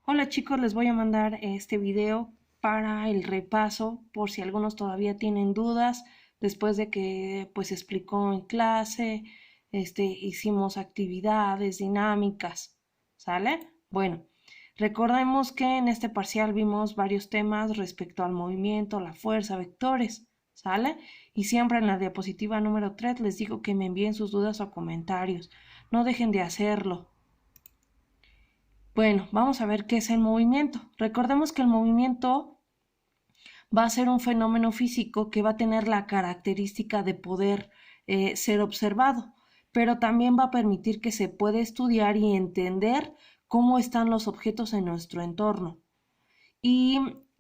Hola chicos, les voy a mandar este video para el repaso por si algunos todavía tienen dudas después de que pues explicó en clase, hicimos actividades dinámicas, ¿sale? Bueno, recordemos que en este parcial vimos varios temas respecto al movimiento, la fuerza, vectores, ¿sale? Y siempre en la diapositiva número 3 les digo que me envíen sus dudas o comentarios, no dejen de hacerlo. Bueno, vamos a ver qué es el movimiento. Recordemos que el movimiento va a ser un fenómeno físico que va a tener la característica de poder ser observado, pero también va a permitir que se pueda estudiar y entender cómo están los objetos en nuestro entorno. ¿Y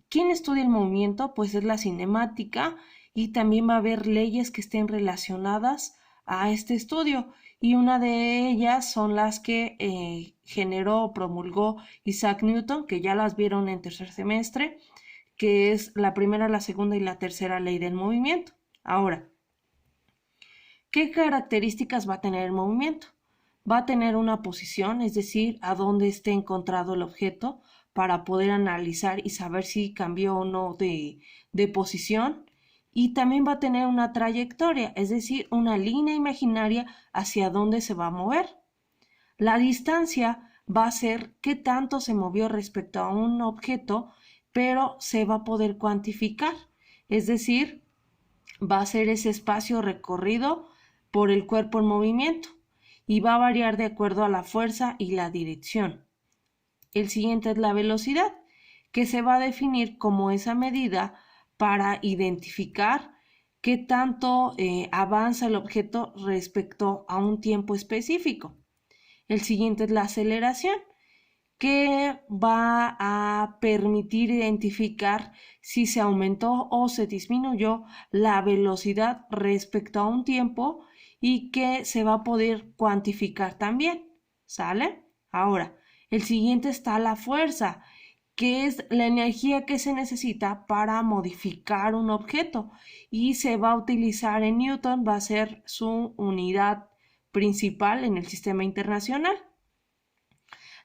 quién estudia el movimiento? Pues es la cinemática y también va a haber leyes que estén relacionadas a este estudio y una de ellas son las que generó o promulgó Isaac Newton, que ya las vieron en tercer semestre, que es la primera, la segunda y la tercera ley del movimiento. Ahora, ¿qué características va a tener el movimiento? Va a tener una posición, es decir, a dónde esté encontrado el objeto para poder analizar y saber si cambió o no de posición. Y también va a tener una trayectoria, es decir, una línea imaginaria hacia dónde se va a mover. La distancia va a ser qué tanto se movió respecto a un objeto, pero se va a poder cuantificar, es decir, va a ser ese espacio recorrido por el cuerpo en movimiento y va a variar de acuerdo a la fuerza y la dirección. El siguiente es la velocidad, que se va a definir como esa medida para identificar qué tanto avanza el objeto respecto a un tiempo específico. El siguiente es la aceleración, que va a permitir identificar si se aumentó o se disminuyó la velocidad respecto a un tiempo y que se va a poder cuantificar también, ¿sale? Ahora, el siguiente está la fuerza, que es la energía que se necesita para modificar un objeto y se va a utilizar en Newton, va a ser su unidad principal en el sistema internacional.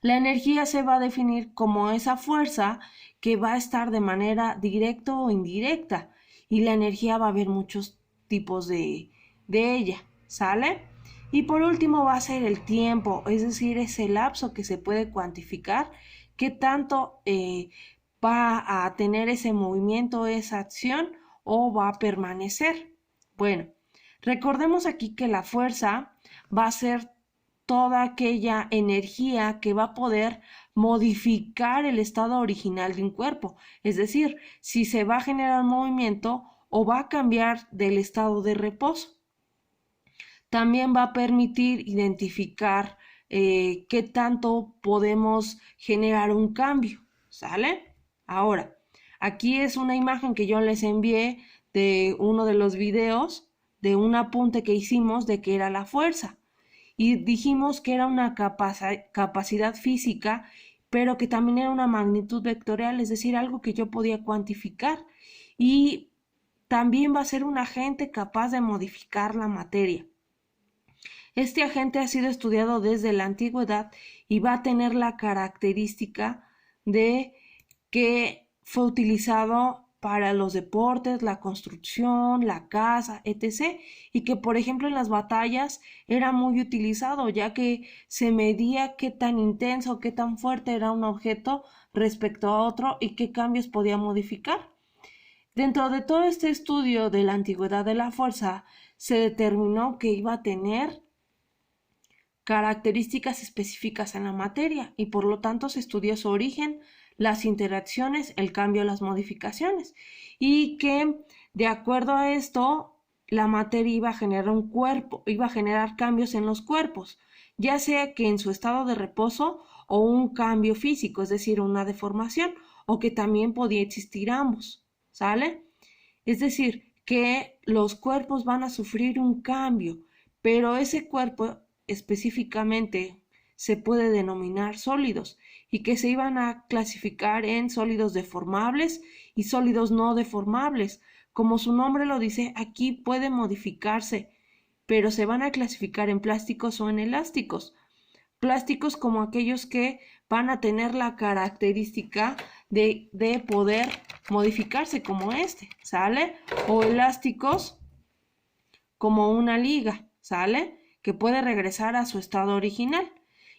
La energía se va a definir como esa fuerza que va a estar de manera directa o indirecta y la energía va a haber muchos tipos de ella, ¿sale? Y por último va a ser el tiempo, es decir, ese lapso que se puede cuantificar, qué tanto va a tener ese movimiento, esa acción o va a permanecer. Bueno, recordemos aquí que la fuerza va a ser toda aquella energía que va a poder modificar el estado original de un cuerpo, es decir, si se va a generar movimiento o va a cambiar del estado de reposo. También va a permitir identificar qué tanto podemos generar un cambio, ¿sale? Ahora, aquí es una imagen que yo les envié de uno de los videos de un apunte que hicimos de qué era la fuerza y dijimos que era una capacidad física, pero que también era una magnitud vectorial, es decir, algo que yo podía cuantificar y también va a ser un agente capaz de modificar la materia. Este agente ha sido estudiado desde la antigüedad y va a tener la característica de que fue utilizado para los deportes, la construcción, la caza, etc. Y que, por ejemplo, en las batallas era muy utilizado, ya que se medía qué tan intenso, qué tan fuerte era un objeto respecto a otro y qué cambios podía modificar. Dentro de todo este estudio de la antigüedad de la fuerza, se determinó que iba a tener características específicas en la materia y por lo tanto se estudió su origen, las interacciones, el cambio, las modificaciones y que de acuerdo a esto la materia iba a generar un cuerpo, iba a generar cambios en los cuerpos, ya sea que en su estado de reposo o un cambio físico, es decir, una deformación o que también podía existir ambos, ¿sale? Es decir, que los cuerpos van a sufrir un cambio, pero ese cuerpo específicamente se puede denominar sólidos y que se iban a clasificar en sólidos deformables y sólidos no deformables. Como su nombre lo dice, aquí puede modificarse, pero se van a clasificar en plásticos o en elásticos. Plásticos como aquellos que van a tener la característica de poder modificarse como este, ¿sale? O elásticos como una liga, ¿sale? Que puede regresar a su estado original.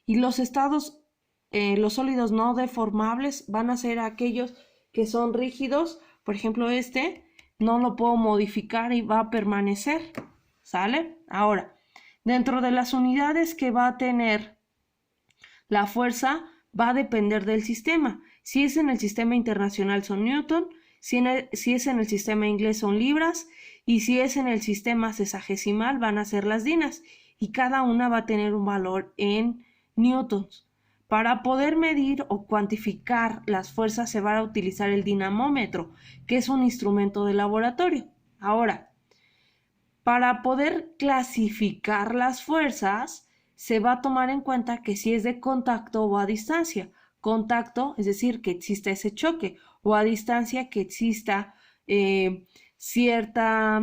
Y los los sólidos no deformables van a ser aquellos que son rígidos. Por ejemplo, este no lo puedo modificar y va a permanecer, ¿sale? Ahora, dentro de las unidades que va a tener la fuerza, va a depender del sistema. Si es en el sistema internacional son Newton, si es en el sistema inglés son libras, y si es en el sistema sesagesimal van a ser las dinas, y cada una va a tener un valor en newtons. Para poder medir o cuantificar las fuerzas se va a utilizar el dinamómetro, que es un instrumento de laboratorio. Ahora, para poder clasificar las fuerzas, se va a tomar en cuenta que si es de contacto o a distancia. Contacto, es decir, que exista ese choque, o a distancia que exista cierta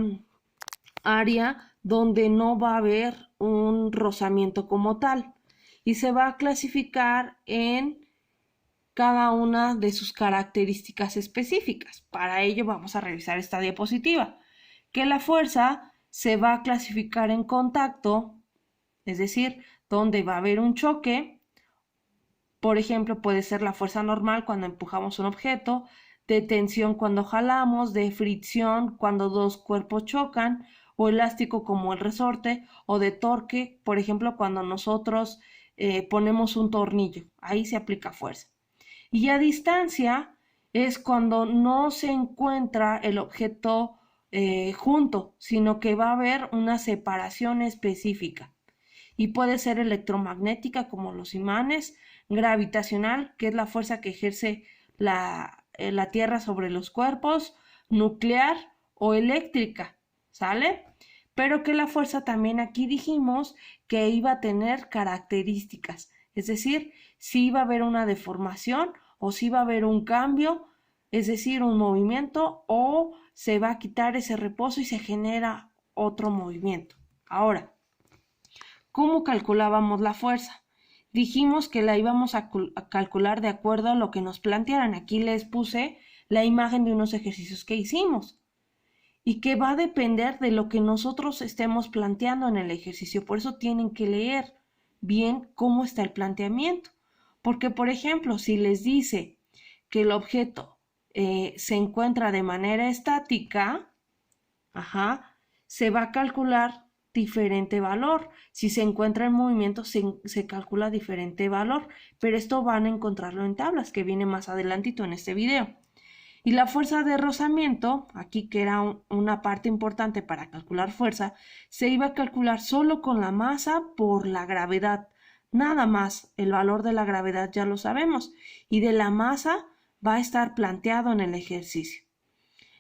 área donde no va a haber un rozamiento como tal. Y se va a clasificar en cada una de sus características específicas. Para ello vamos a revisar esta diapositiva. Que la fuerza se va a clasificar en contacto, es decir, donde va a haber un choque. Por ejemplo, puede ser la fuerza normal cuando empujamos un objeto, de tensión cuando jalamos, de fricción cuando dos cuerpos chocan, o elástico como el resorte, o de torque, por ejemplo, cuando nosotros ponemos un tornillo. Ahí se aplica fuerza. Y a distancia es cuando no se encuentra el objeto junto, sino que va a haber una separación específica. Y puede ser electromagnética como los imanes, gravitacional, que es la fuerza que ejerce la Tierra sobre los cuerpos, nuclear o eléctrica, ¿sale? Pero que la fuerza también aquí dijimos que iba a tener características, es decir, si iba a haber una deformación o si va a haber un cambio, es decir, un movimiento, o se va a quitar ese reposo y se genera otro movimiento. Ahora, ¿cómo calculábamos la fuerza? Dijimos que la íbamos a calcular de acuerdo a lo que nos plantearan. Aquí les puse la imagen de unos ejercicios que hicimos y que va a depender de lo que nosotros estemos planteando en el ejercicio. Por eso tienen que leer bien cómo está el planteamiento. Porque, por ejemplo, si les dice que el objeto se encuentra de manera estática, se va a calcular diferente valor. Si se encuentra en movimiento, se calcula diferente valor. Pero esto van a encontrarlo en tablas, que viene más adelantito en este video. Y la fuerza de rozamiento, aquí que era una parte importante para calcular fuerza, se iba a calcular solo con la masa por la gravedad. Nada más, el valor de la gravedad ya lo sabemos. Y de la masa va a estar planteado en el ejercicio.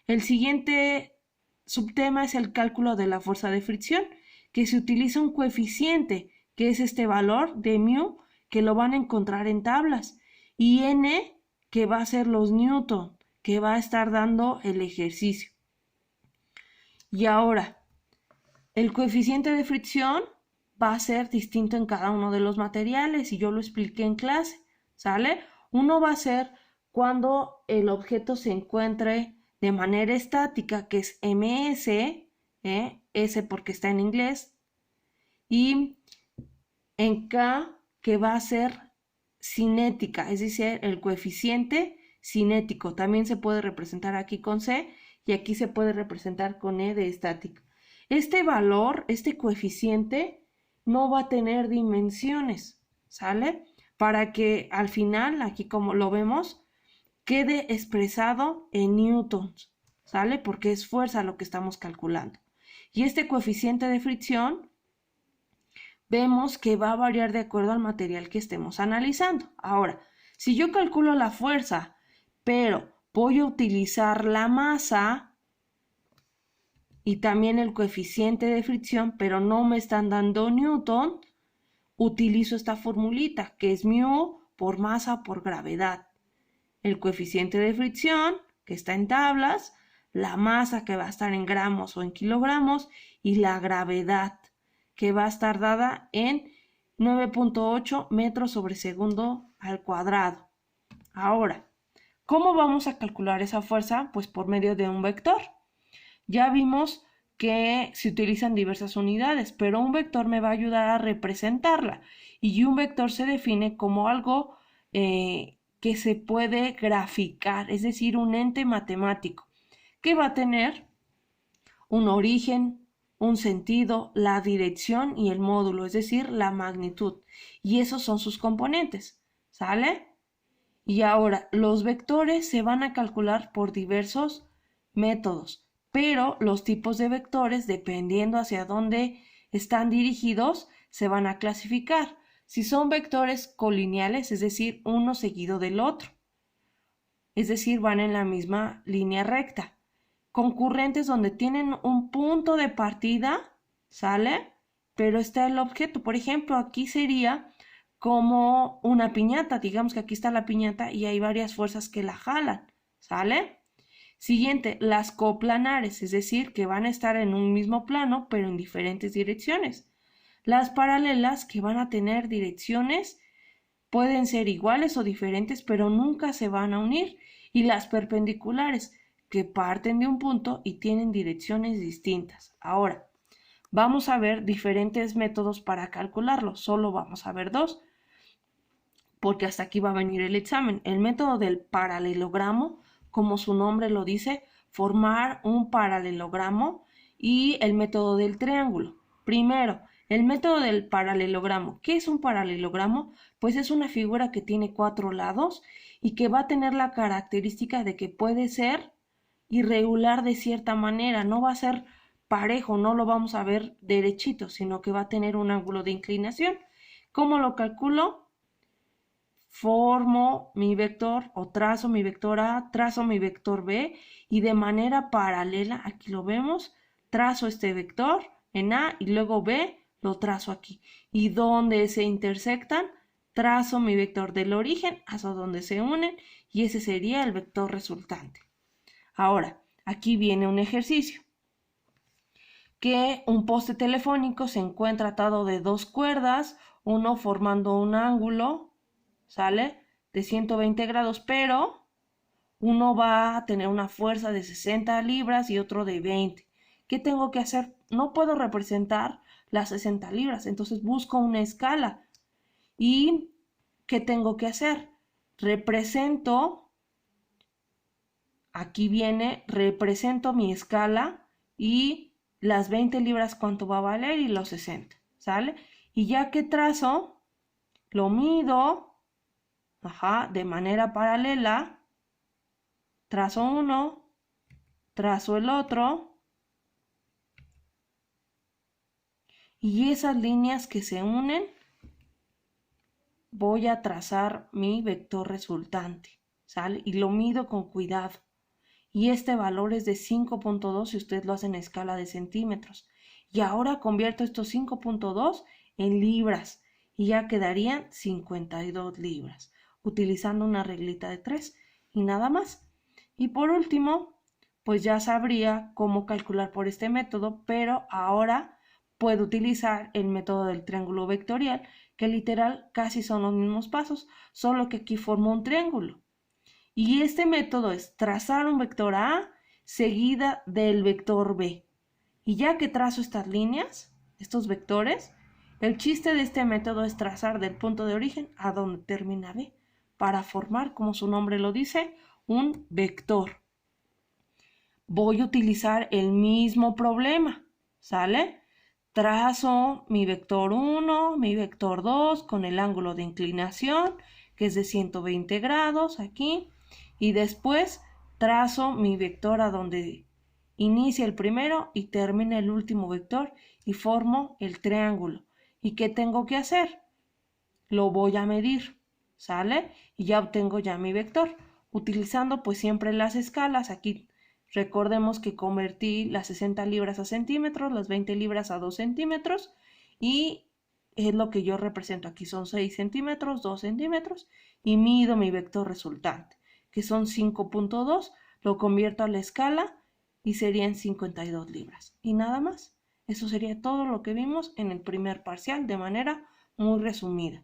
El siguiente subtema es el cálculo de la fuerza de fricción, que se utiliza un coeficiente, que es este valor de mu, que lo van a encontrar en tablas, y n, que va a ser los newton, que va a estar dando el ejercicio. Y ahora, el coeficiente de fricción va a ser distinto en cada uno de los materiales, y yo lo expliqué en clase, ¿sale? Uno va a ser cuando el objeto se encuentre de manera estática, que es ms, S porque está en inglés, y en K, que va a ser cinética, es decir, el coeficiente cinético. También se puede representar aquí con C y aquí se puede representar con E de estática. Este valor, este coeficiente, no va a tener dimensiones, ¿sale? Para que al final, aquí como lo vemos, quede expresado en newtons, ¿sale? Porque es fuerza lo que estamos calculando. Y este coeficiente de fricción vemos que va a variar de acuerdo al material que estemos analizando. Ahora, si yo calculo la fuerza, pero voy a utilizar la masa y también el coeficiente de fricción, pero no me están dando newton, utilizo esta formulita, que es mu por masa por gravedad. El coeficiente de fricción, que está en tablas, la masa, que va a estar en gramos o en kilogramos, y la gravedad, que va a estar dada en 9.8 metros sobre segundo al cuadrado. Ahora, ¿cómo vamos a calcular esa fuerza? Pues por medio de un vector. Ya vimos que se utilizan diversas unidades, pero un vector me va a ayudar a representarla. Y un vector se define como algo que se puede graficar, es decir, un ente matemático, que va a tener un origen, un sentido, la dirección y el módulo, es decir, la magnitud. Y esos son sus componentes, ¿sale? Y ahora, los vectores se van a calcular por diversos métodos, pero los tipos de vectores, dependiendo hacia dónde están dirigidos, se van a clasificar. Si son vectores colineales, es decir, uno seguido del otro, es decir, van en la misma línea recta. Concurrentes donde tienen un punto de partida, ¿sale? Pero está el objeto. Por ejemplo, aquí sería como una piñata. Digamos que aquí está la piñata y hay varias fuerzas que la jalan, ¿sale? Siguiente, las coplanares, es decir, que van a estar en un mismo plano, pero en diferentes direcciones. Las paralelas, que van a tener direcciones, pueden ser iguales o diferentes, pero nunca se van a unir. Y las perpendiculares, que parten de un punto y tienen direcciones distintas. Ahora, vamos a ver diferentes métodos para calcularlo. Solo vamos a ver dos, porque hasta aquí va a venir el examen. El método del paralelogramo, como su nombre lo dice, formar un paralelogramo, y el método del triángulo. Primero, el método del paralelogramo. ¿Qué es un paralelogramo? Pues es una figura que tiene 4 lados y que va a tener la característica de que puede ser irregular de cierta manera, no va a ser parejo, no lo vamos a ver derechito, sino que va a tener un ángulo de inclinación. ¿Cómo lo calculo? Formo mi vector o trazo mi vector A, trazo mi vector B y de manera paralela, aquí lo vemos, trazo este vector en A y luego B lo trazo aquí. Y donde se intersectan, trazo mi vector del origen hasta donde se unen y ese sería el vector resultante. Ahora, aquí viene un ejercicio. Que un poste telefónico se encuentra atado de 2 cuerdas, uno formando un ángulo, ¿sale? De 120 grados, pero uno va a tener una fuerza de 60 libras y otro de 20. ¿Qué tengo que hacer? No puedo representar las 60 libras, entonces busco una escala. ¿Y qué tengo que hacer? Represento, aquí viene, represento mi escala y las 20 libras cuánto va a valer y los 60, ¿sale? Y ya que trazo, lo mido, de manera paralela, trazo uno, trazo el otro, y esas líneas que se unen, voy a trazar mi vector resultante, ¿sale? Y lo mido con cuidado. Y este valor es de 5.2 si ustedes lo hacen en escala de centímetros. Y ahora convierto estos 5.2 en libras y ya quedarían 52 libras, utilizando una reglita de 3 y nada más. Y por último, pues ya sabría cómo calcular por este método, pero ahora puedo utilizar el método del triángulo vectorial, que literal casi son los mismos pasos, solo que aquí formo un triángulo. Y este método es trazar un vector A seguida del vector B. Y ya que trazo estas líneas, estos vectores, el chiste de este método es trazar del punto de origen a donde termina B, para formar, como su nombre lo dice, un vector. Voy a utilizar el mismo problema, ¿sale? Trazo mi vector 1, mi vector 2 con el ángulo de inclinación, que es de 120 grados aquí, y después trazo mi vector a donde inicia el primero y termina el último vector y formo el triángulo. ¿Y qué tengo que hacer? Lo voy a medir, ¿sale? Y ya obtengo ya mi vector, utilizando pues siempre las escalas. Aquí recordemos que convertí las 60 libras a centímetros, las 20 libras a 2 centímetros y es lo que yo represento. Aquí son 6 centímetros, 2 centímetros y mido mi vector resultante, que son 5.2, lo convierto a la escala y serían 52 libras. Y nada más. Eso sería todo lo que vimos en el primer parcial de manera muy resumida.